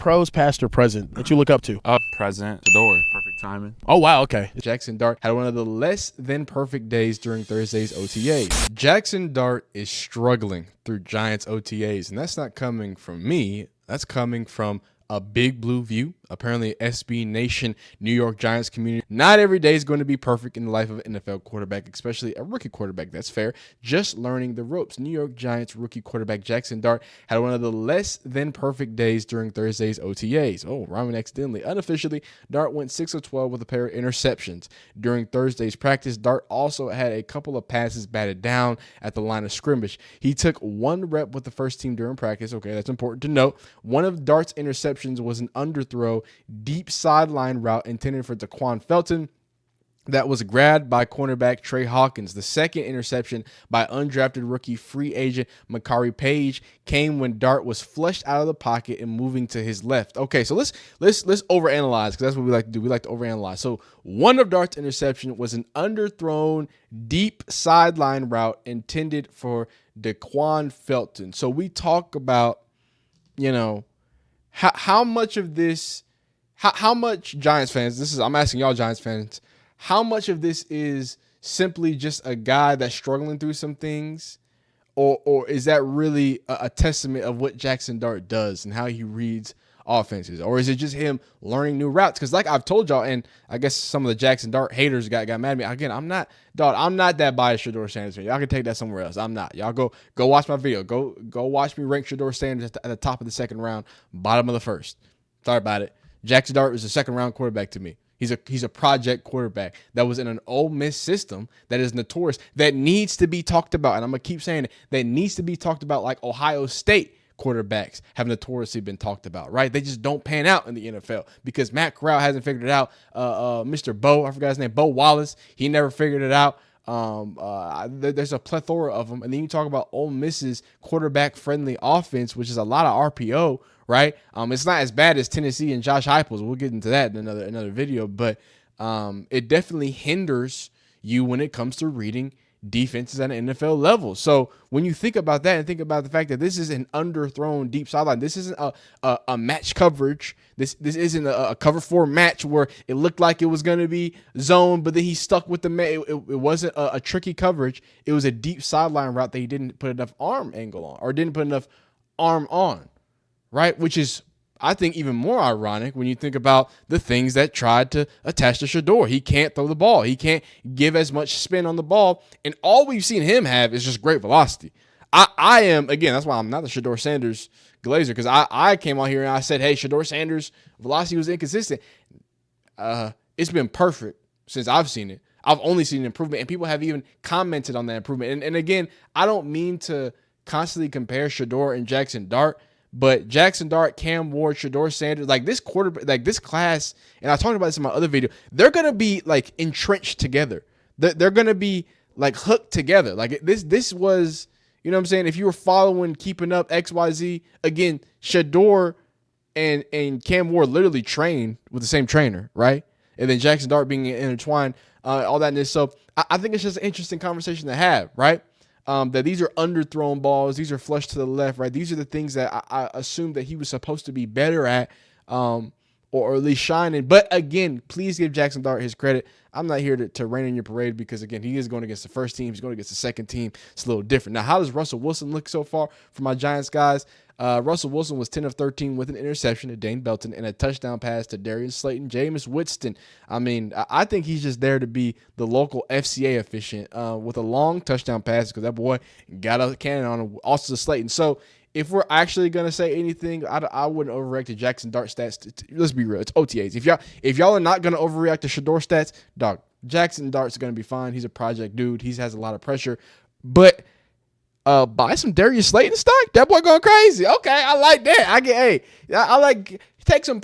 pros, past, or present that you look up to? Present. SHEDEUR. Perfect timing. Oh, wow. Okay. Jackson Dart had one of the less than perfect days during Thursday's OTAs. Jackson Dart is struggling through Giants OTAs, and that's not coming from me. That's coming from a Big Blue View, apparently SB Nation, New York Giants community. Not every day is going to be perfect in the life of an NFL quarterback, especially a rookie quarterback. That's fair. Just learning the ropes. New York Giants rookie quarterback Jackson Dart had one of the less than perfect days during Thursday's OTAs. Oh, rhyming accidentally. Unofficially, Dart went 6 of 12 with a pair of interceptions. During Thursday's practice, Dart also had a couple of passes batted down at the line of scrimmage. He took 1 rep with the first team during practice. Okay, that's important to note. One of Dart's interceptions was an underthrow, deep sideline route intended for Daquan Felton that was grabbed by cornerback Trey Hawkins. The second interception by undrafted rookie free agent Makari Page came when Dart was flushed out of the pocket and moving to his left. Okay, so let's overanalyze, because that's what we like to do. We like to overanalyze. So one of Dart's interception was an underthrown deep sideline route intended for Daquan Felton. So we talk about, how much of this, how much Giants fans, I'm asking y'all Giants fans, how much of this is simply just a guy that's struggling through some things, or is that really a testament of what Jackson Dart does and how he reads offenses? Or is it just him learning new routes? Because like I've told y'all, and I guess some of the Jackson Dart haters got mad at me. Again, I'm not that biased SHEDEUR Sanders fan. Y'all can take that somewhere else. I'm not. Y'all go watch my video. Go watch me rank SHEDEUR Sanders at the top of the second round, bottom of the first. Sorry about it. Jackson Dart is a second round quarterback to me. He's a project quarterback that was in an Ole Miss system that is notorious, that needs to be talked about. And I'm going to keep saying it, that needs to be talked about, like Ohio State quarterbacks have notoriously been talked about, right? They just don't pan out in the NFL because Matt Corral hasn't figured it out. Mr. Bo, I forgot his name, Bo Wallace, he never figured it out. There's a plethora of them. And then you talk about Ole Miss's quarterback-friendly offense, which is a lot of RPO, right? It's not as bad as Tennessee and Josh Heupel's. We'll get into that in another video, but it definitely hinders you when it comes to reading defenses at an NFL level. So when you think about that and think about the fact that this is an underthrown deep sideline, this isn't a match coverage. This isn't a cover 4 match where it looked like it was going to be zone, but then he stuck with it wasn't a tricky coverage. It was a deep sideline route that he didn't put enough arm angle on, or didn't put enough arm on, right? Which is, I think, even more ironic when you think about the things that tried to attach to SHEDEUR. He can't throw the ball. He can't give as much spin on the ball. And all we've seen him have is just great velocity. I am, again, that's why I'm not the SHEDEUR Sanders glazer, because I came out here and I said, hey, SHEDEUR Sanders' velocity was inconsistent. It's been perfect since I've seen it. I've only seen an improvement, and people have even commented on that improvement. And again, I don't mean to constantly compare SHEDEUR and Jackson Dart, but Jackson Dart, Cam Ward, SHEDEUR Sanders, like this quarterback, like this class, and I talked about this in my other video, they're going to be like entrenched together. They're going to be like hooked together. Like this was, you know what I'm saying? If you were following, keeping up XYZ, again, SHEDEUR and Cam Ward literally trained with the same trainer, right? And then Jackson Dart being intertwined, all that. And so I think it's just an interesting conversation to have, right? That these are underthrown balls. These are flushed to the left, right? These are the things that I assumed that he was supposed to be better at, or at least shining. But again, please give Jackson Dart his credit. I'm not here to rain on your parade because, again, he is going against the first team. He's going against the second team. It's a little different. Now, how does Russell Wilson look so far for my Giants guys? Russell Wilson was 10 of 13 with an interception to Dane Belton and a touchdown pass to Darius Slayton, Jameis Winston. I mean, I think he's just there to be the local FCA efficient with a long touchdown pass, because that boy got a cannon on him, also to Slayton. So if we're actually going to say anything, I wouldn't overreact to Jackson Dart stats. Let's be real. It's OTAs. If y'all are not going to overreact to SHEDEUR stats, dog, Jackson Dart's going to be fine. He's a project dude. He has a lot of pressure. But buy some Darius Slayton stock. That boy going crazy. Okay, I like that. I like take something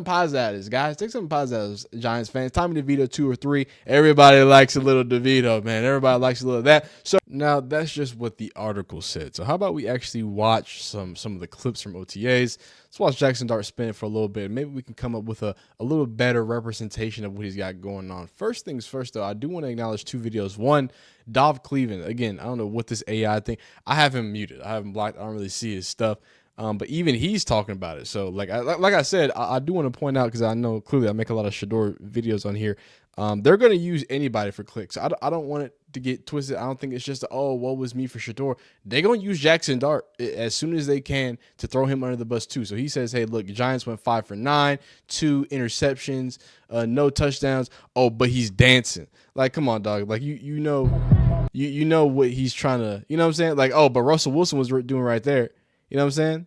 positive out of this, guys. Take something positive out of this, Giants fans. Tommy DeVito 2 or 3. Everybody likes a little DeVito, man. Everybody likes a little of that. So now that's just what the article said. So how about we actually watch some of the clips from OTAs? Let's watch Jackson Dart spin it for a little bit. Maybe we can come up with a little better representation of what he's got going on. First things first, though, I do want to acknowledge 2 videos. One, Dov Cleveland. Again, I don't know what this AI thing. I have him muted. I have him blocked. I don't really see his stuff. But even he's talking about it. So like I said, I do want to point out, because I know clearly I make a lot of SHEDEUR videos on here. They're going to use anybody for clicks. I don't want it to get twisted. I don't think it's just, oh, what was me for SHEDEUR. They're going to use Jackson Dart as soon as they can to throw him under the bus too. So he says, hey, look, Giants went 5 for 9, 2 interceptions, no touchdowns. Oh, but he's dancing. Like, come on, dog. Like, you know what he's trying to, you know what I'm saying? Like, oh, but Russell Wilson was doing right there. You know what I'm saying?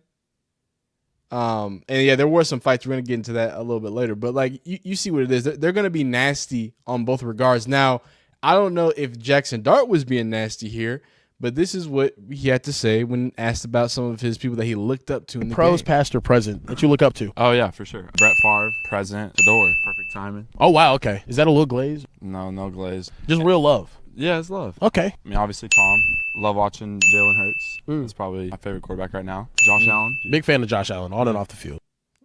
And yeah, there were some fights. We're going to get into that a little bit later, but like you see what it is. They're going to be nasty on both regards. Now, I don't know if Jackson Dart was being nasty here, but this is what he had to say when asked about some of his people that he looked up to in the Pros, game. past, or present that you look up to. Oh yeah, for sure. Brett Favre, present. SHEDEUR, perfect timing. Oh, wow. Okay. Is that a little glaze? No glaze. Just real love. Yeah, it's love. Okay. I mean, obviously Tom. Love watching Jalen Hurts. That's probably my favorite quarterback right now. Josh Allen. Big fan of Josh Allen, on and off the field.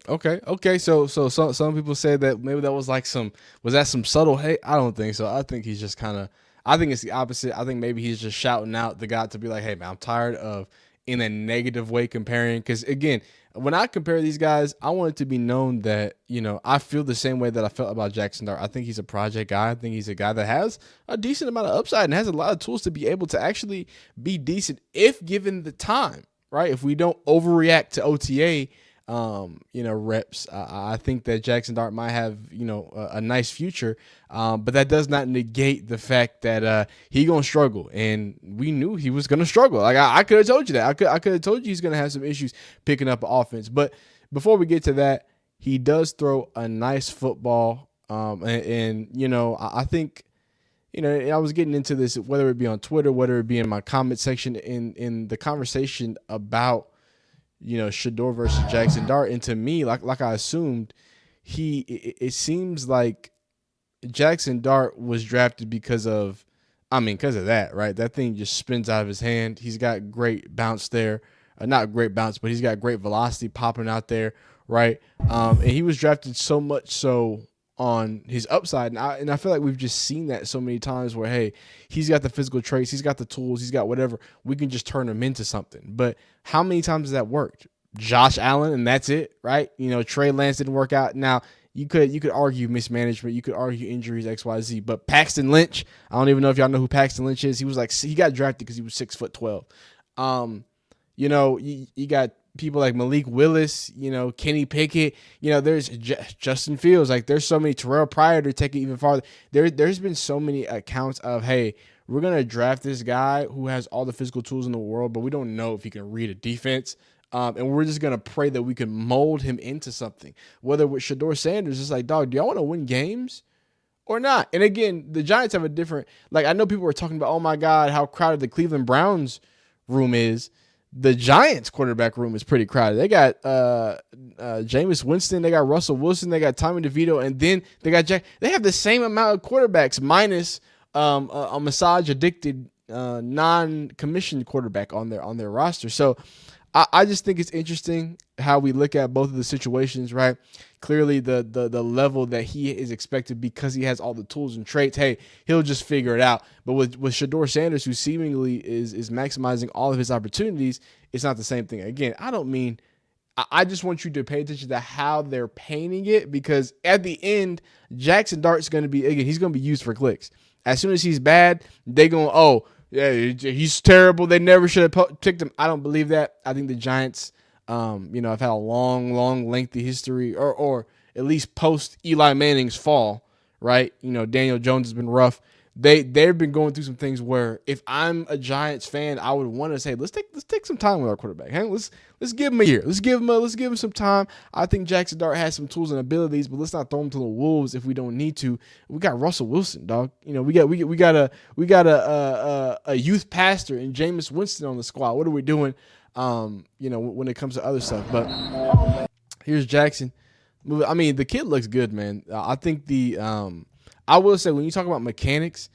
Okay. So some people say that maybe that was like some subtle hate. I don't think so. I think he's just kind of. I think it's the opposite. I think maybe he's just shouting out the guy to be like, hey man, I'm tired of in a negative way comparing. Because again, when I compare these guys, I want it to be known that, you know, I feel the same way that I felt about Jackson Dart. I think he's a project guy. I think he's a guy that has a decent amount of upside and has a lot of tools to be able to actually be decent if given the time, right? If we don't overreact to OTA, reps, I think that Jackson Dart might have, a nice future. But that does not negate the fact that he gonna struggle, and we knew he was gonna struggle. Like I could have told you that. I could have told you he's gonna have some issues picking up offense. But before we get to that, he does throw a nice football. I think, I was getting into this, whether it be on Twitter, whether it be in my comment section, in the conversation about, SHEDEUR versus Jackson Dart. And to me, like I assumed, it seems like Jackson Dart was drafted because of that, right? That thing just spins out of his hand. He's got great bounce there. Not great bounce, but he's got great velocity popping out there, right? And he was drafted so much so on his upside. And I feel like we've just seen that so many times where, hey, he's got the physical traits, he's got the tools, he's got whatever. We can just turn him into something. But how many times has that worked? Josh Allen, and that's it, right? Trey Lance didn't work out. Now, you could argue mismanagement, you could argue injuries, XYZ, but Paxton Lynch, I don't even know if y'all know who Paxton Lynch is. He got drafted because he was 6'12". You got people like Malik Willis, Kenny Pickett, there's Justin Fields. Like, there's so many. Terrell Pryor, to take it even farther. There's been so many accounts of, hey, we're going to draft this guy who has all the physical tools in the world, but we don't know if he can read a defense. And we're just going to pray that we can mold him into something. Whether with SHEDEUR Sanders, it's like, dog, do y'all want to win games or not? And again, the Giants have a different, like, I know people were talking about, oh my God, how crowded the Cleveland Browns room is. The Giants quarterback room is pretty crowded. They got Jameis Winston, they got Russell Wilson, they got Tommy DeVito, and then they got Jack. They have the same amount of quarterbacks minus a massage addicted non-commissioned quarterback on their roster. So I just think it's interesting how we look at both of the situations, right? Clearly the level that he is expected, because he has all the tools and traits, hey, he'll just figure it out. But with SHEDEUR Sanders, who seemingly is maximizing all of his opportunities, it's not the same thing. Again, I just want you to pay attention to how they're painting it, because at the end, Jackson Dart's going to be, again, he's going to be used for clicks. As soon as he's bad, they're going, oh, yeah, he's terrible. They never should have picked him. I don't believe that. I think the Giants, have had a long, lengthy history, or at least post Eli Manning's fall, right? Daniel Jones has been rough. They've been going through some things where, if I'm a Giants fan, I would want to say, let's take some time with our quarterback. Hey, let's give him a year. Let's give him some time. I think Jackson Dart has some tools and abilities, but let's not throw him to the wolves if we don't need to. We got Russell Wilson, dog. We got a youth pastor and Jameis Winston on the squad. What are we doing? When it comes to other stuff. But here's Jackson. The kid looks good, man. I think I will say, when you talk about mechanics,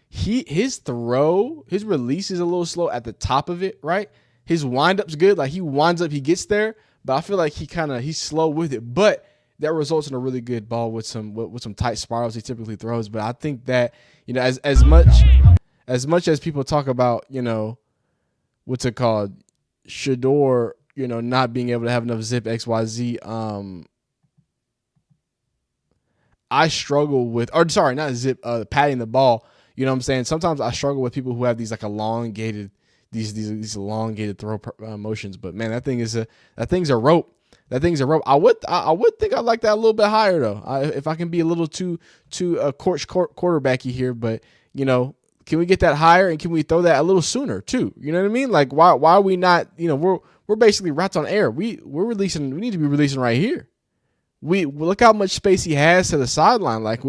his release is a little slow at the top of it, right? His wind-up's good. Like, he winds up, he gets there, but I feel like he's slow with it. But that results in a really good ball with some tight spirals he typically throws. But I think that, as much as people talk about, what's it called, SHEDEUR not being able to have enough zip XYZ. I struggle with, or sorry, not zip, patting the ball. You know what I'm saying? Sometimes I struggle with people who have these like elongated, these elongated throw motions. But man, that thing's a rope. That thing's a rope. I would think I'd like that a little bit higher though. If I can be a little too quarterbacky here, but can we get that higher and can we throw that a little sooner too? You know what I mean? Like why are we not? We're basically rats on air. We're releasing. We need to be releasing right here. We look how much space he has to the sideline. Like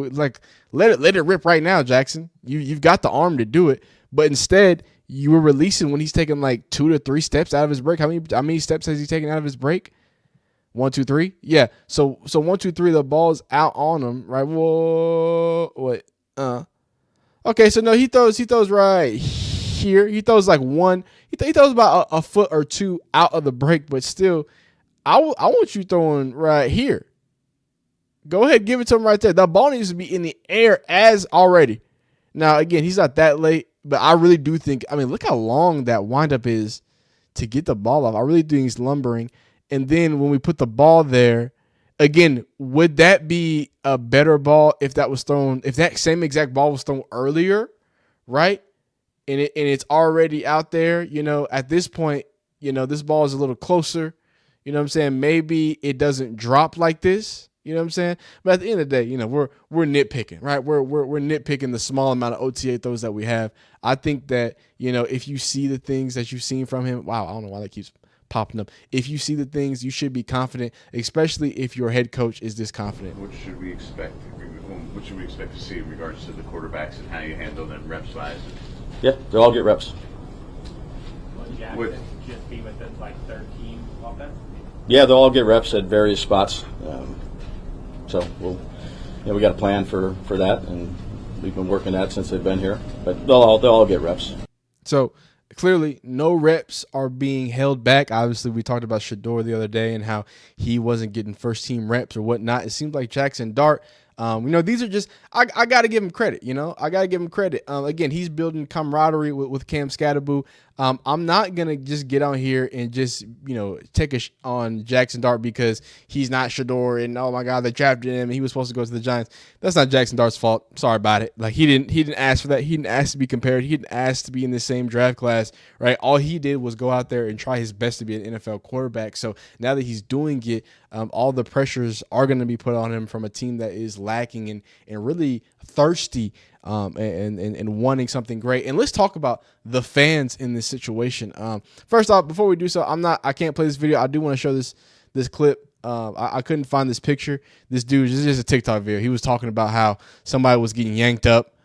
let it rip right now, Jackson. You've got the arm to do it, but instead you were releasing when he's taking like 2 to 3 steps out of his break. How many steps has he taken out of his break? 1, 2, 3. Yeah. So 1, 2, 3. The ball's out on him. Right. Whoa. Wait. Okay. So no, he throws right here. He throws like one. He throws about a foot or two out of the break, but still, I want you throwing right here. Go ahead, give it to him right there. The ball needs to be in the air as already. Now, again, he's not that late, but I really do think, look how long that windup is to get the ball off. I really do think he's lumbering. And then when we put the ball there, again, would that be a better ball if that same exact ball was thrown earlier, right? And it's already out there, at this point, this ball is a little closer. You know what I'm saying? Maybe it doesn't drop like this. You know what I'm saying? But at the end of the day, we're nitpicking, right? We're nitpicking the small amount of OTA throws that we have. I think that, if you see the things that you've seen from him, wow, I don't know why that keeps popping up. If you see the things, you should be confident, especially if your head coach is this confident. What should we expect? What should we expect to see in regards to the quarterbacks and how you handle them reps wise? Yeah, they'll all get reps. Will Jackson just be with the third team offense? Yeah, they'll all get reps at various spots. So we got a plan for that, and we've been working that since they've been here. But they'll all get reps. So clearly, no reps are being held back. Obviously, we talked about SHEDEUR the other day and how he wasn't getting first team reps or whatnot. It seems like Jackson Dart. These are just I got to give him credit. I got to give him credit. Again, he's building camaraderie with Cam Scatterboo. I'm not gonna just get on here and just take on Jackson Dart because he's not SHEDEUR and oh my God, they drafted him and he was supposed to go to the Giants. That's not Jackson Dart's fault. Sorry about it. Like he didn't ask for that. He didn't ask to be compared. He didn't ask to be in the same draft class. Right. All he did was go out there and try his best to be an NFL quarterback. So now that he's doing it, all the pressures are going to be put on him from a team that is lacking and really thirsty and wanting something great. And let's talk about the fans in this situation. First off, before we do so, I can't play this video. I do want to show this clip. I couldn't find this picture. This dude, this is just a TikTok video. He was talking about how somebody was getting yanked up.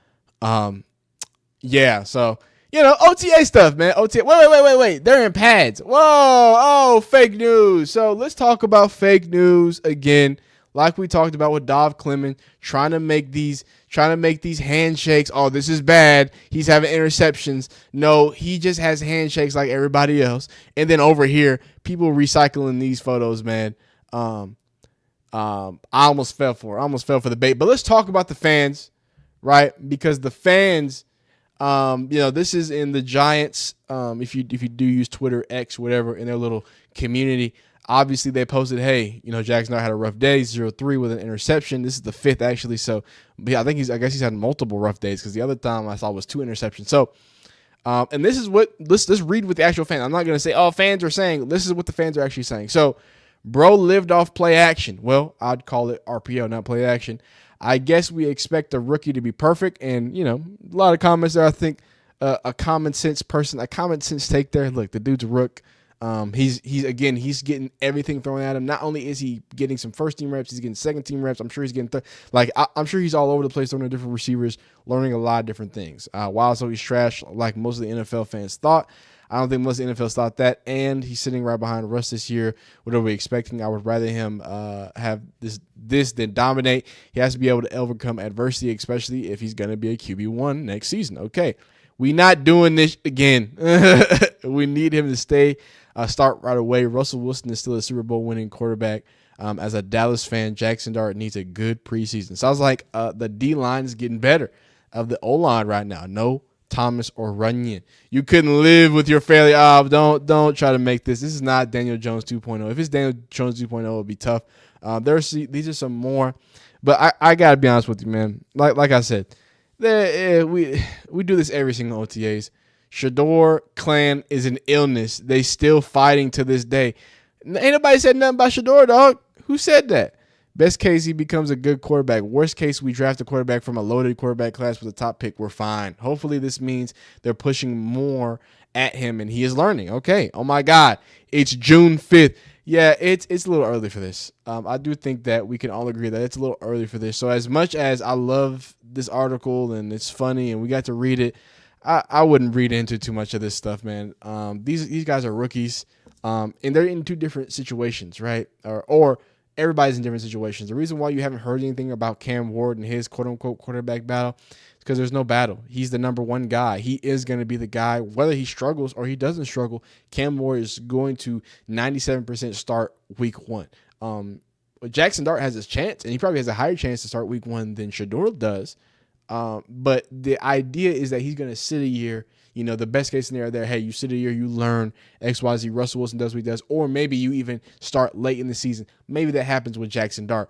Yeah, so OTA stuff, man. OTA. Wait. They're in pads. Whoa. Oh, fake news. So let's talk about fake news again. Like we talked about with Dov Clement, trying to make these handshakes. Oh, this is bad. He's having interceptions. No, he just has handshakes like everybody else. And then over here, people recycling these photos, man. I almost fell for it. I almost fell for the bait. But let's talk about the fans, right? Because the fans, this is in the Giants. If you do use Twitter, X, whatever, in their little community. Obviously, they posted, hey, Jackson Dart had a rough day, 0-3 with an interception. This is the 5th, actually. So, I guess he's had multiple rough days because the other time I saw was 2 interceptions. So, and this is let's read what the actual fans. I'm not going to say, oh, fans are saying. This is what the fans are actually saying. So, bro lived off play action. Well, I'd call it RPO, not play action. I guess we expect a rookie to be perfect. And, a lot of comments there. I think a common sense take there. Look, the dude's a rook. He's getting everything thrown at him. Not only is he getting some first team reps, he's getting second team reps. I'm sure he's getting I'm sure he's all over the place, throwing to different receivers, learning a lot of different things. While so he's trash, like most of the NFL fans thought. I don't think most of the NFL thought that, and he's sitting right behind Russ this year. What are we expecting? I would rather him have this than dominate. He has to be able to overcome adversity, especially if he's going to be a QB1 next season. Okay, we not doing this again. We need him to start right away. Russell Wilson is still a Super Bowl winning quarterback. As a Dallas fan, Jackson Dart needs a good preseason. Sounds like the D-line is getting better of the O-line right now. No Thomas, or Runyon. You couldn't live with your failure. Don't try to make this. This is not Daniel Jones 2.0. If it's Daniel Jones 2.0, it would be tough. These are some more, but I gotta be honest with you, man. Like I said, we do this every single OTAs. SHEDEUR clan is an illness. They still fighting to this day. Ain't nobody said nothing about SHEDEUR, dog. Who said that? Best case, he becomes a good quarterback. Worst case, we draft a quarterback from a loaded quarterback class with a top pick. We're fine. Hopefully this means they're pushing more at him and he is learning. Okay. Oh my God. It's June 5th. Yeah, it's a little early for this. I do think that we can all agree that it's a little early for this. So as much as I love this article and it's funny and we got to read it, I wouldn't read into too much of this stuff, man. These guys are rookies, and they're in two different situations, right? Or everybody's in different situations. The reason why you haven't heard anything about Cam Ward and his quote-unquote quarterback battle is because there's no battle. He's the number one guy. He is going to be the guy, whether he struggles or he doesn't struggle. Cam Ward is going to 97% start week 1. Jackson Dart has his chance, and he probably has a higher chance to start week 1 than SHEDEUR does. But the idea is that he's going to sit a year. You know, the best case scenario there, hey, you sit a year, you learn XYZ. Russell Wilson does what he does, or maybe you even start late in the season. Maybe that happens with Jackson Dart.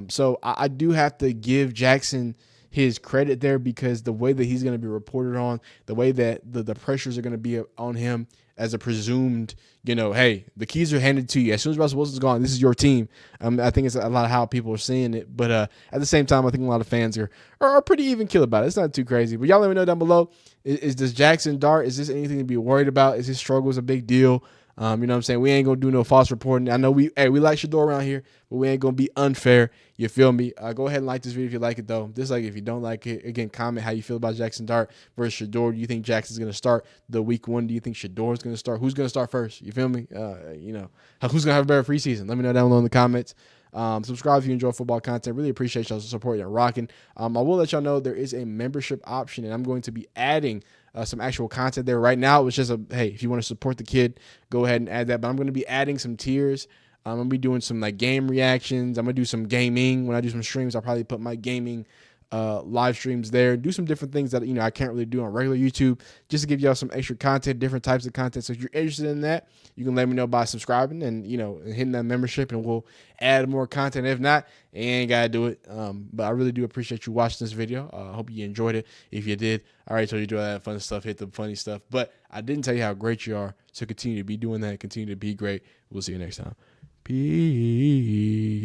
So I do have to give Jackson his credit there because the way that he's going to be reported on, the way that the pressures are going to be on him as a presumed, hey, the keys are handed to you. As soon as Russell Wilson's gone, this is your team. I think it's a lot of how people are seeing it. But at the same time, I think a lot of fans are pretty even keel about it. It's not too crazy. But y'all let me know down below, is this Jackson Dart, is this anything to be worried about? Is his struggles a big deal? You know what I'm saying? We ain't going to do no false reporting. I know we like SHEDEUR around here, but we ain't going to be unfair. You feel me? Go ahead and like this video if you like it, though. Dislike it if you don't like it. Again, comment how you feel about Jackson Dart versus SHEDEUR. Do you think Jackson's going to start the week 1? Do you think SHEDEUR's going to start? Who's going to start first? You feel me? Who's going to have a better preseason? Let me know down below in the comments. Subscribe if you enjoy football content. Really appreciate y'all supporting and rocking. I will let y'all know there is a membership option, and I'm going to be adding some actual content there. Right now, it was just hey, if you want to support the kid, go ahead and add that. But I'm going to be adding some tiers. I'm going to be doing some game reactions. I'm going to do some gaming. When I do some streams, I'll probably put my gaming live streams there. Do some different things that I can't really do on regular YouTube, just to give y'all some extra content, different types of content. So if you're interested in that, you can let me know by subscribing and hitting that membership, and we'll add more content. If not, you ain't gotta do it. But I really do appreciate you watching this video. I hope you enjoyed it. If you did, I already told you to do all that fun stuff, hit the funny stuff, but I didn't tell you how great you are. So continue to be doing that, continue to be great. We'll see you next time. Peace.